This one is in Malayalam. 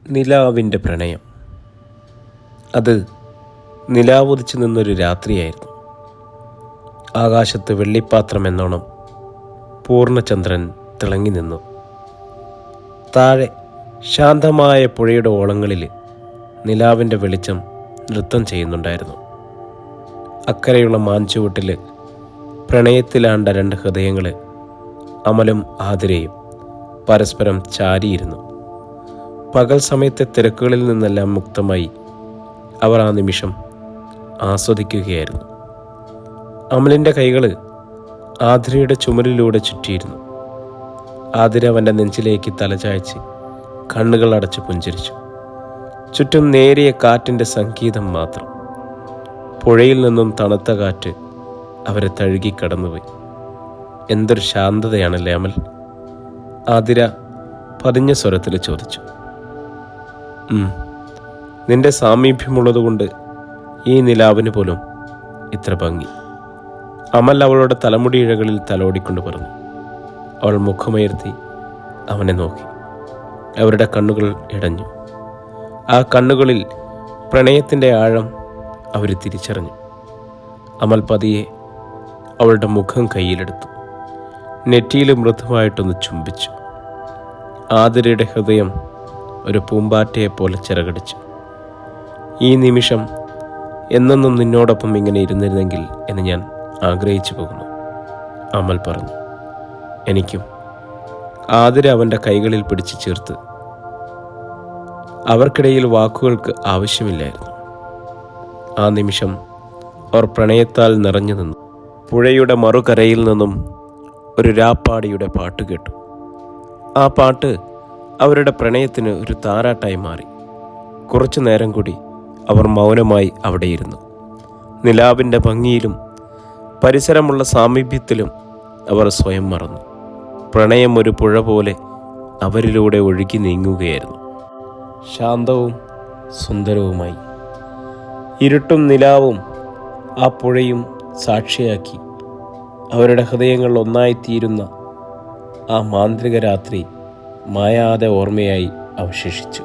നിലാവിൻ്റെ പ്രണയം. അത് നിലാവുദിച്ചു നിന്നൊരു രാത്രിയായിരുന്നു. ആകാശത്ത് വെള്ളിപ്പാത്രം എന്നോണം പൂർണ്ണചന്ദ്രൻ തിളങ്ങി നിന്നു. താഴെ ശാന്തമായ പുഴയുടെ ഓളങ്ങളിൽ നിലാവിൻ്റെ വെളിച്ചം നൃത്തം ചെയ്യുന്നുണ്ടായിരുന്നു. അക്കരെയുള്ള മാഞ്ചുവട്ടിൽ പ്രണയത്തിലാണ്ട രണ്ട് ഹൃദയങ്ങൾ, അമലും ആതിരയും, പരസ്പരം ചാരിയിരുന്നു. പകൽ സമയത്തെ തിരക്കുകളിൽ നിന്നെല്ലാം മുക്തമായി അവർ ആ നിമിഷം ആസ്വദിക്കുകയായിരുന്നു. അമലിൻ്റെ കൈകൾ ആതിരയുടെ ചുമലിലൂടെ ചുറ്റിയിരുന്നു. ആതിര അവൻ്റെ നെഞ്ചിലേക്ക് തലചായ്ച്ച് കണ്ണുകൾ അടച്ച് പുഞ്ചിരിച്ചു. ചുറ്റും നേരിയ കാറ്റിൻ്റെ സംഗീതം മാത്രം. പുഴയിൽ നിന്നും തണുത്ത കാറ്റ് അവരെ തഴുകി കടന്നുപോയി. എന്തൊരു ശാന്തതയാണല്ലേ അമൽ? ആതിര പതിഞ്ഞ സ്വരത്തിൽ ചോദിച്ചു. നിന്റെ സാമീപ്യമുള്ളതുകൊണ്ട് ഈ നിലാവിന് പോലും ഇത്ര ഭംഗി. അമൽ അവളുടെ തലമുടി ഇഴകളിൽ തലോടിക്കൊണ്ട് പറഞ്ഞു. അവൾ മുഖമുയർത്തി അവനെ നോക്കി. അവരുടെ കണ്ണുകൾ ഇടഞ്ഞു. ആ കണ്ണുകളിൽ പ്രണയത്തിൻ്റെ ആഴം അവർ തിരിച്ചറിഞ്ഞു. അമൽ പതിയെ അവളുടെ മുഖം കയ്യിലെടുത്തു. നെറ്റിയിൽ മൃദുവായിട്ടൊന്ന് ചുംബിച്ചു. ആതിരയുടെ ഹൃദയം ഒരു പൂമ്പാറ്റയെപ്പോലെ ചിറകടിച്ചു. ഈ നിമിഷം എന്നെന്നും നിന്നോടൊപ്പം ഇങ്ങനെ ഇരുന്നിരുന്നെങ്കിൽ എന്ന് ഞാൻ ആഗ്രഹിച്ചു പോകുന്നു, അമൽ പറഞ്ഞു. എനിക്കും. ആതിര അവൻ്റെ കൈകളിൽ പിടിച്ചു ചേർത്ത്. അവർക്കിടയിൽ വാക്കുകൾക്ക് ആവശ്യമില്ലായിരുന്നു. ആ നിമിഷം അവർ പ്രണയത്താൽ നിറഞ്ഞു നിന്നു. പുഴയുടെ മറുകരയിൽ നിന്നും ഒരു രാപ്പാടിയുടെ പാട്ട് കേട്ടു. ആ പാട്ട് അവരുടെ പ്രണയത്തിന് ഒരു താരാട്ടായി മാറി. കുറച്ചു നേരം കൂടി അവർ മൗനമായി അവിടെയിരുന്നു. നിലാവിൻ്റെ ഭംഗിയിലും പരിസരമുള്ള സാമീപ്യത്തിലും അവർ സ്വയം മറന്നു. പ്രണയം ഒരു പുഴ പോലെ അവരിലൂടെ ഒഴുകി നീങ്ങുകയായിരുന്നു, ശാന്തവും സുന്ദരവുമായി. ഇരുട്ടും നിലാവും ആ പുഴയും സാക്ഷിയാക്കി അവരുടെ ഹൃദയങ്ങൾ ഒന്നായിത്തീരുന്ന ആ മാന്ത്രിക രാത്രി മായാതെ ഓർമ്മയായി അവശേഷിച്ചു.